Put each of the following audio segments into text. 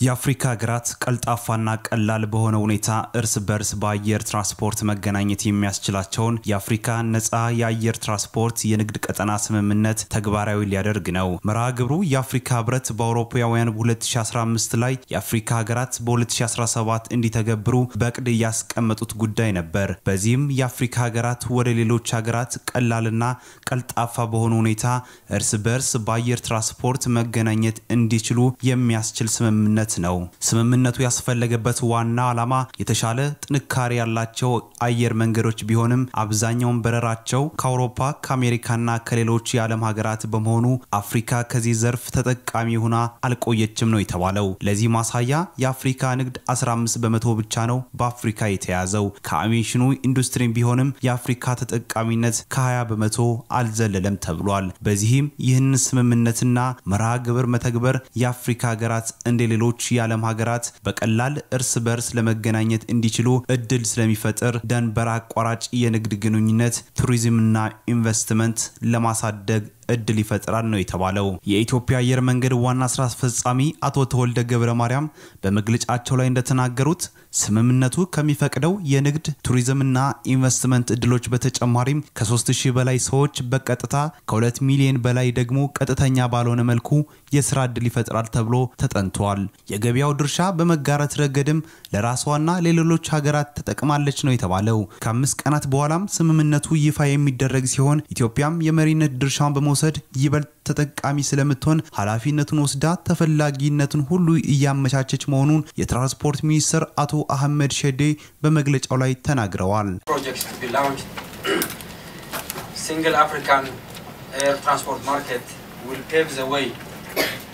የአፍሪካ ሀገራት ቀልጣፋና ቀላል በሆነ ሁኔታ እርስ በእርስ በአየር ትራንስፖርት መገናኘት የሚያስችላቸውን የአፍሪካ ነፃ የአየር ትራንስፖርት የንግድ ቀጠና ስምምነት ተግባራዊ ሊያደርግ ነው። መርሃ ግብሩ የአፍሪካ ህብረት በአውሮፓውያኑ 2015 ላይ የአፍሪካ ሀገራት በ2017 እንዲተገብሩ በእቅድ ያስቀመጡት ጉዳይ ነበር። በዚህም የአፍሪካ ሀገራት ወደ ሌሎች ሀገራት ቀላልና ቀልጣፋ በሆነ ሁኔታ እርስ በእርስ በአየር ትራንስፖርት መገናኘት እንዲችሉ የሚያስችል ስምምነት ነው። ስምምነቱ ያስፈለገበት ዋና ዓላማ የተሻለ ጥንካሬ ያላቸው አየር መንገዶች ቢሆኑም አብዛኛው በረራቸው ከአውሮፓ ከአሜሪካና ከሌሎች የዓለም ሀገራት በመሆኑ አፍሪካ ከዚህ ዘርፍ ተጠቃሚ ሆና አልቆየችም ነው የተባለው። ለዚህ ማሳያ የአፍሪካ ንግድ 15% ብቻ ነው በአፍሪካ የተያዘው። ከአቪዬሽኑ ኢንዱስትሪ ቢሆንም የአፍሪካ ተጠቃሚነት ከ20% አልዘለለም ተብሏል። በዚህም ይህን ስምምነትና መርሃ ግብር መተግበር የአፍሪካ ሀገራት እንደሌሎች የዓለም ሀገራት በቀላል እርስ በእርስ ለመገናኘት እንዲችሉ እድል ስለሚፈጥር ደንበር አቋራጭ የንግድ ግንኙነት ቱሪዝምና ኢንቨስትመንት ለማሳደግ እድል ይፈጥራል ነው የተባለው። የኢትዮጵያ አየር መንገድ ዋና ስራ አስፈጻሚ አቶ ተወልደ ገብረ ማርያም በመግለጫቸው ላይ እንደተናገሩት ስምምነቱ ከሚፈቅደው የንግድ ቱሪዝምና ኢንቨስትመንት እድሎች በተጨማሪም ከ3000 በላይ ሰዎች በቀጥታ ከ2 ሚሊዮን በላይ ደግሞ ቀጥተኛ ባልሆነ መልኩ የስራ እድል ይፈጥራል ተብሎ ተጠንቷል። የገበያው ድርሻ በመጋራት ረገድም ለራስዋና ለሌሎች ሀገራት ተጠቅማለች ነው የተባለው። ከ5 ቀናት በኋላም ስምምነቱ ይፋ የሚደረግ ሲሆን ኢትዮጵያም የመሪነት ድርሻን በመውሰድ ይበልጥ ተጠቃሚ ስለምትሆን ኃላፊነቱን ወስዳ ተፈላጊነቱን ሁሉ እያመቻቸች መሆኑን የትራንስፖርት ሚኒስትር አቶ አህመድ ሸዴ በመግለጫው ላይ ተናግረዋል። Single African air transport market will pave the way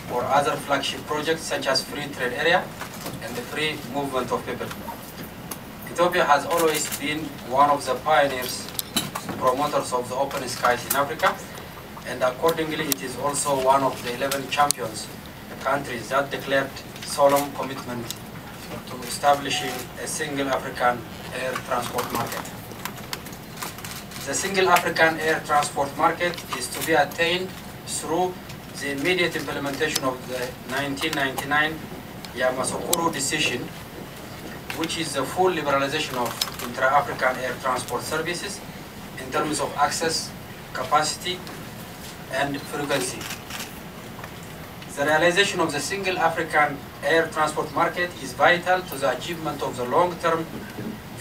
for other flagship projects such as free trade area and the free movement of people. Ethiopia has always been one of the pioneers, promoters of the open skies in Africa, and accordingly it is also one of the 11 champions countries that declared solemn commitment to establishing a single African air transport market. The single African air transport market is to be attained through the immediate implementation of the 1999 Yamoussoukro decision, which is the full liberalization of intra-African air transport services in terms of access, capacity, and frequency. The realization of the single African air transport market is vital to the achievement of the long-term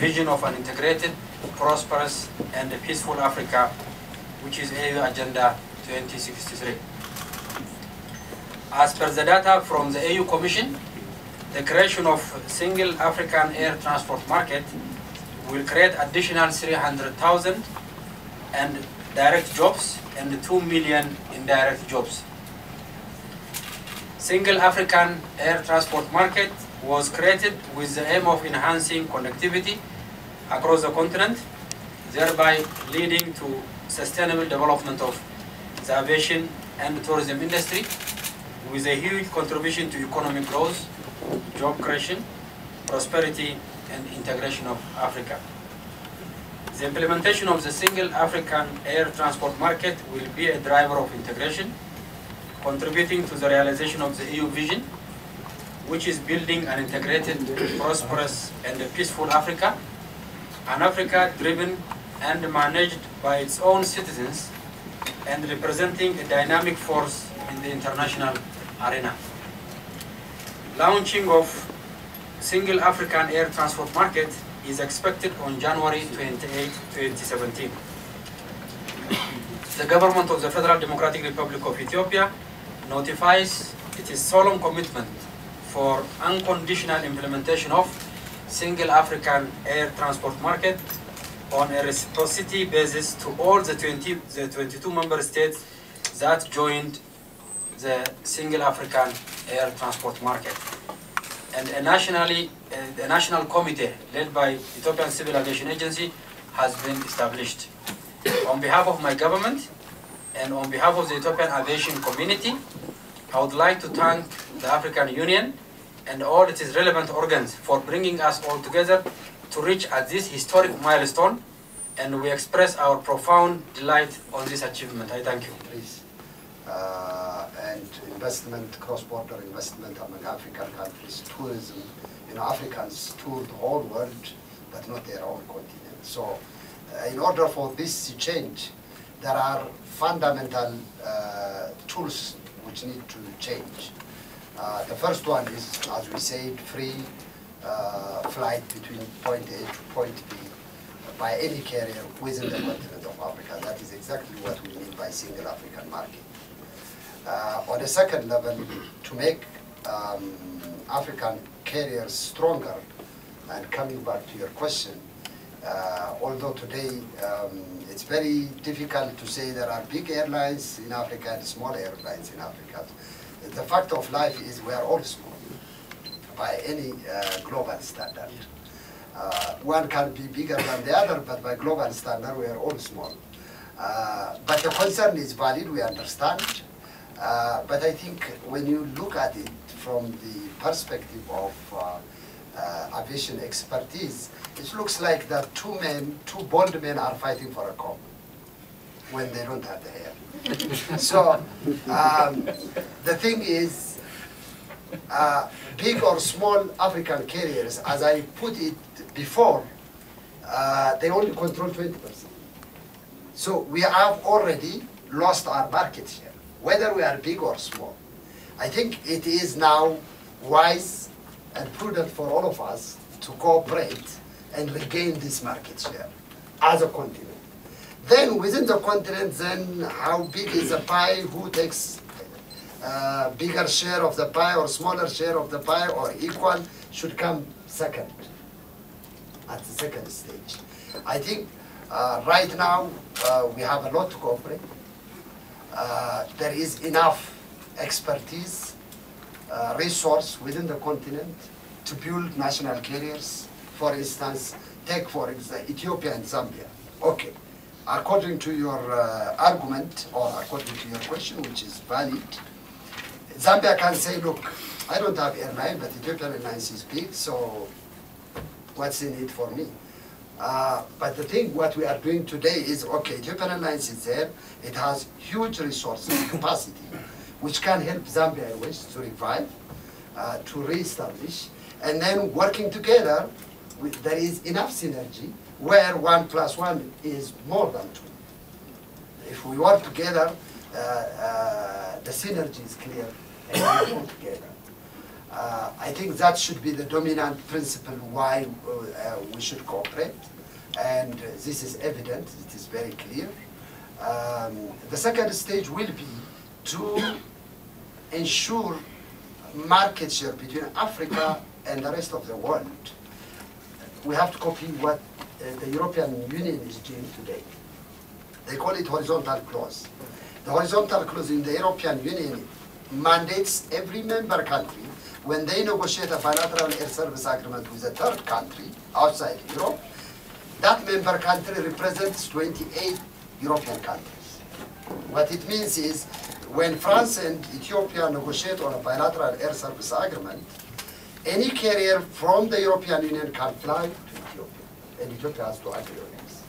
vision of an integrated, prosperous, and peaceful Africa, which is AU Agenda 2063. As per the data from the AU Commission, the creation of single African air transport market will create additional 300,000 and direct jobs and 2 million indirect jobs. Single African air transport market was created with the aim of enhancing connectivity across the continent, thereby leading to sustainable development of the aviation and tourism industry, with a huge contribution to economic growth, job creation, prosperity, and integration of Africa. The implementation of the single African air transport market will be a driver of integration, contributing to the realization of the EU vision, which is building an integrated, prosperous, and peaceful Africa, an Africa driven and managed by its own citizens and representing a dynamic force in the international arena. Launching of single African air transport market is expected on January 28, 2017. The government of the Federal Democratic Republic of Ethiopia notifies its solemn commitment for unconditional implementation of single African air transport market on a reciprocity basis to all the 22 member states that joined the single African air transport market. And a national committee led by Ethiopian Civil Aviation Agency has been established. On behalf of my government and on behalf of the Ethiopian aviation community, I would like to thank the African Union and all its relevant organs for bringing us all together to reach at this historic milestone, and we express our profound delight on this achievement. I thank you. Please. and investment, cross-border investment among African countries, tourism. You know, Africans tour the whole world, but not their own continent. So, in order for this to change, there are fundamental tools which need to change. The first one is, as we said, free flight between point A to point B by any carrier within the continent of Africa. That is exactly what we mean by single African market. On a second level, to make African carriers stronger, and coming back to your question, although today it's very difficult to say there are big airlines in Africa and small airlines in Africa. The fact of life is we are all small by any global standard. One can be bigger than the other, but by global standard we are all small. But the concern is valid, we understand. But I think when you look at it from the perspective of aviation expertise, it looks like that two bald men are fighting for a comb when they don't have the hair. So the thing is, big or small African carriers, as I put it before, they only control 20%. So we have already lost our market share, whether we are big or small. I think it is now wise and prudent for all of us to cooperate and regain this market share as a continent. Then within the continent, then how big is the pie, who takes bigger share of the pie or smaller share of the pie or equal should come second, at the second stage. I think right now we have a lot to cooperate. There is enough expertise, resource within the continent to build national carriers. For instance, take for example Ethiopia and Zambia. Okay, according to your argument or according to your question, which is valid, Zambia can say, look, I don't have airline, but Ethiopian Airlines is big, so what's in it for me? But the thing, what we are doing today is, okay, Ethiopian Airlines is there, it has huge resources, capacity, which can help Zambia Airways to revive, to re-establish, and then working together, there is enough synergy where 1 + 1 is more than 2. If we work together, the synergy is clear, and we work together. I think that should be the dominant principle why we should cooperate, and this is evident, it is very clear. The second stage will be to ensure market share between Africa and the rest of the world. We have to copy what the European Union is doing today. They call it horizontal clause. The horizontal clause in the European Union mandates every member country, when they negotiate a bilateral air service agreement with a third country outside Europe, that member country represents 28 European countries. What it means is, when France and Ethiopia negotiate on a bilateral air service agreement, any carrier from the European Union can fly to Ethiopia, and Ethiopia has to agree on this.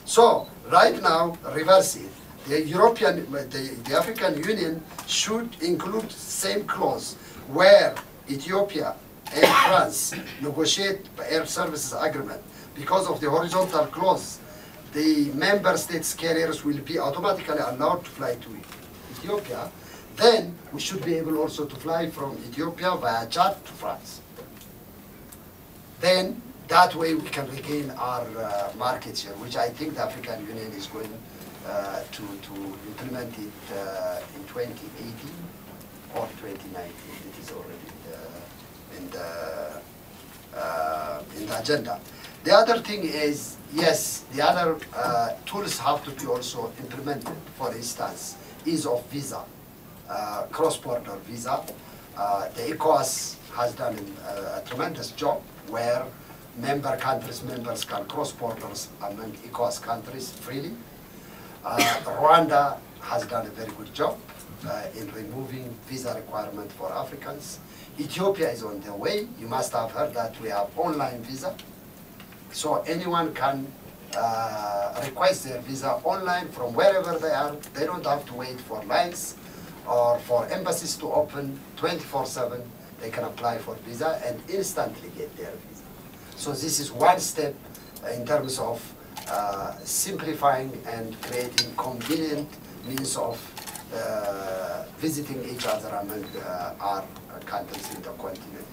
So, right now, reverse it. The African Union should include same clause where Ethiopia and France negotiate air services agreement. Because of the horizontal clause, the member states carriers will be automatically allowed to fly to Ethiopia. Then we should be able also to fly from Ethiopia via Chad to France. Then that way we can regain our market share, which I think the African Union is going to implement it in 2018 or 2019. It is already in the agenda. The other thing is, yes, the other tools have to be also implemented. For instance, ease of visa, cross-border visa. The ECOWAS has done a tremendous job where members can cross borders among ECOWAS countries freely. Rwanda has done a very good job in removing visa requirement for Africans. Ethiopia is on the way. You must have heard that we have online visa. So anyone can request their visa online from wherever they are. They don't have to wait for lines or for embassies to open 24/7, they can apply for visa and instantly get their visa. So this is one step in terms of simplifying and creating convenient means of visiting each other among our countries in the continent.